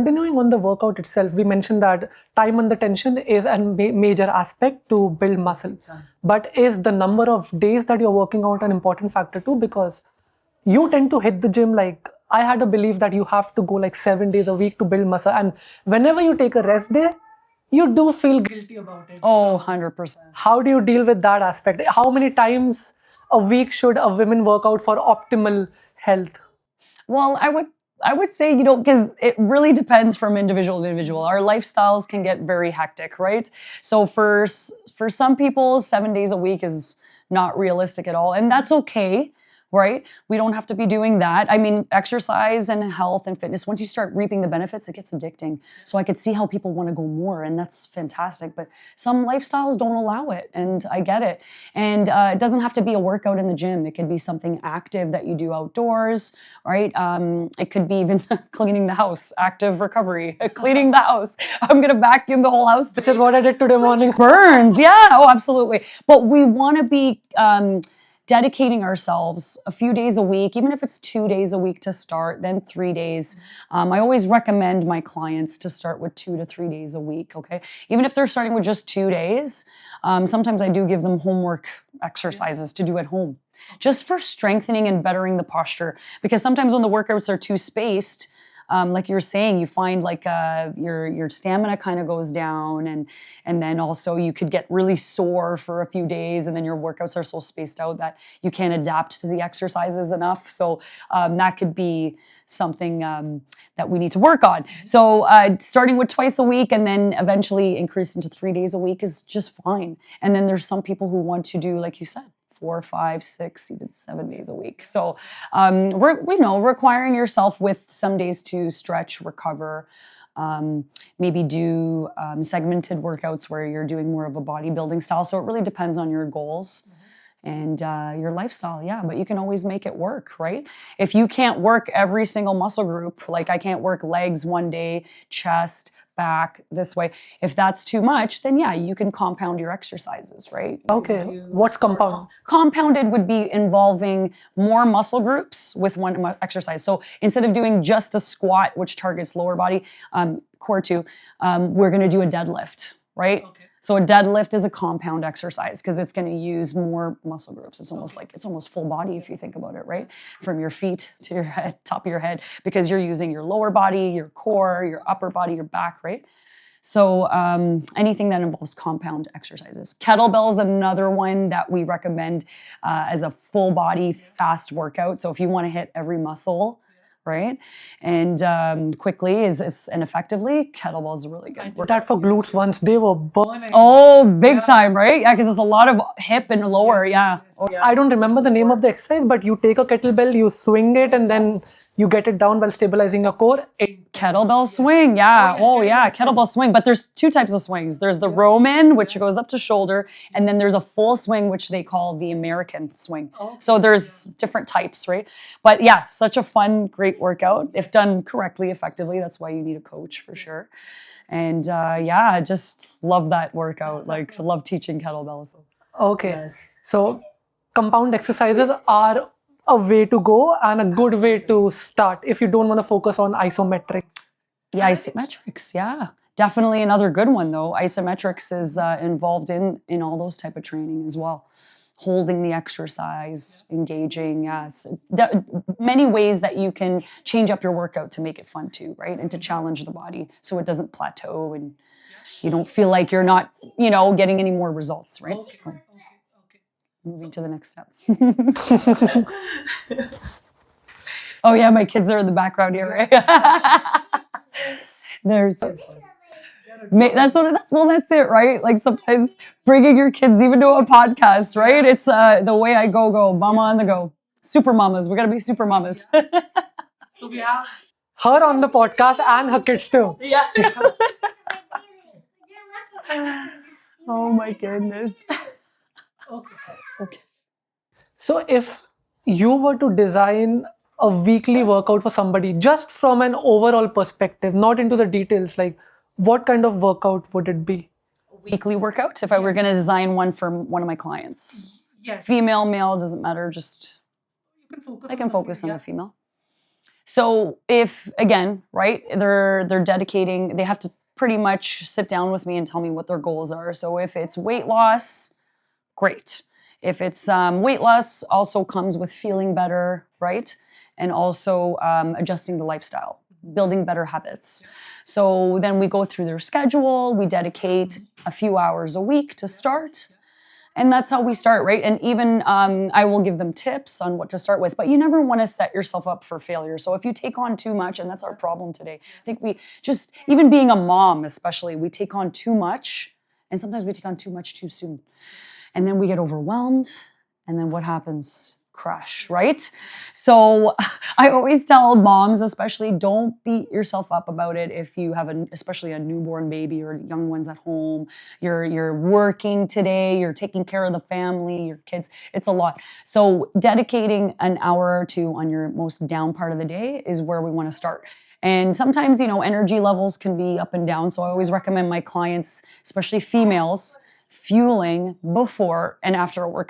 Continuing on the workout itself, we mentioned that time under tension is a major aspect to build muscle. But is the number of days that you're working out an important factor too? Because you tend to hit the gym like, I had a belief that you have to go like 7 days a week to build muscle. And whenever you take a rest day, you do feel guilty about it. Oh, 100%. How do you deal with that aspect? How many times a week should a woman work out for optimal health? Well, I would say, you know, because it really depends from individual to individual. Our lifestyles can get very hectic, right? So for some people, 7 days a week is not realistic at all. And that's okay, right? We don't have to be doing that. I mean, exercise and health and fitness, once you start reaping the benefits, it gets addicting. So I could see how people want to go more, and that's fantastic. But some lifestyles don't allow it, and I get it. And it doesn't have to be a workout in the gym. It could be something active that you do outdoors, right? It could be even cleaning the house, active recovery, cleaning the house. I'm going to vacuum the whole house today. Which is what I did today morning. Burns, yeah, oh, absolutely. But we want to be dedicating ourselves a few days a week, even if it's 2 days a week to start, then 3 days. I always recommend my clients to start with 2 to 3 days a week, okay? Even if they're starting with just 2 days, sometimes I do give them homework exercises to do at home, just for strengthening and bettering the posture. Because sometimes when the workouts are too spaced, like you were saying, you find like your stamina kind of goes down, and then also you could get really sore for a few days, and then your workouts are so spaced out that you can't adapt to the exercises enough. So that could be something that we need to work on. So starting with twice a week and then eventually increasing to 3 days a week is just fine. And then there's some people who want to do, like you said, 4, 5, 6, even 7 days a week. So we know requiring yourself with some days to stretch, recover, maybe do segmented workouts where you're doing more of a bodybuilding style. So it really depends on your goals and your lifestyle, yeah, but you can always make it work, right? If you can't work every single muscle group, like I can't work legs one day, chest, back, this way. If that's too much, then yeah, you can compound your exercises, right? Okay, what's compound? Compounded would be involving more muscle groups with one exercise. So instead of doing just a squat, which targets lower body, core too, we're gonna do a deadlift, right? Okay. So a deadlift is a compound exercise because it's going to use more muscle groups. It's almost like, it's almost full body if you think about it, right? From your feet to your head, top of your head, because you're using your lower body, your core, your upper body, your back, right? So anything that involves compound exercises. Kettlebell is another one that we recommend as a full body fast workout. So if you want to hit every muscle, right? And quickly and effectively, kettlebell is a really good workout. That for glutes once, they were burning. Oh, big time, right? Yeah, because there's a lot of hip and lower, yeah. Oh, yeah. I don't remember the name of the exercise, but you take a kettlebell, you swing it, and then you get it down while stabilizing your core. Kettlebell swing, yeah. Oh, yeah, kettlebell swing. But there's 2 types of swings. There's the Roman, which goes up to shoulder, and then there's a full swing, which they call the American swing. So there's different types, right? But yeah, such a fun, great workout. If done correctly, effectively, that's why you need a coach for sure. And yeah, I just love that workout. Like, love teaching kettlebells. Okay, yes. So compound exercises are a way to go and a good way to start if you don't want to focus on isometric. Yeah, isometrics, yeah. Definitely another good one though. Isometrics is involved in all those type of training as well. Holding the exercise, engaging, yes. Many ways that you can change up your workout to make it fun too, right? And to challenge the body so it doesn't plateau and you don't feel like you're not, you know, getting any more results, right? Okay. Moving to the next step. Oh yeah, my kids are in the background here, right? That's it, right? Like sometimes bringing your kids even to a podcast, right? It's the way I go, mama on the go. Super mamas, we gotta be super mamas. So we have her on the podcast and her kids too. Yeah. Oh my goodness. Okay. So if you were to design a weekly workout for somebody, just from an overall perspective, not into the details, like what kind of workout would it be? A weekly workout, if I were going to design one for one of my clients. Yes. Female, male, doesn't matter, just I can focus on the female. So if, again, right, they're dedicating, they have to pretty much sit down with me and tell me what their goals are. So if it's weight loss, great. If it's weight loss, also comes with feeling better, right? And also adjusting the lifestyle, building better habits. So then we go through their schedule, we dedicate a few hours a week to start. And that's how we start, right? And even I will give them tips on what to start with, but you never want to set yourself up for failure. So if you take on too much, and that's our problem today, I think we just, even being a mom especially, we take on too much, and sometimes we take on too much too soon. And then we get overwhelmed, and then what happens? Crash, right? So I always tell moms, especially, don't beat yourself up about it if you have especially a newborn baby or young ones at home. You're working today, you're taking care of the family, your kids. It's a lot. So dedicating an hour or two on your most down part of the day is where we want to start. And sometimes, energy levels can be up and down. So I always recommend my clients, especially females, fueling before and after a workout.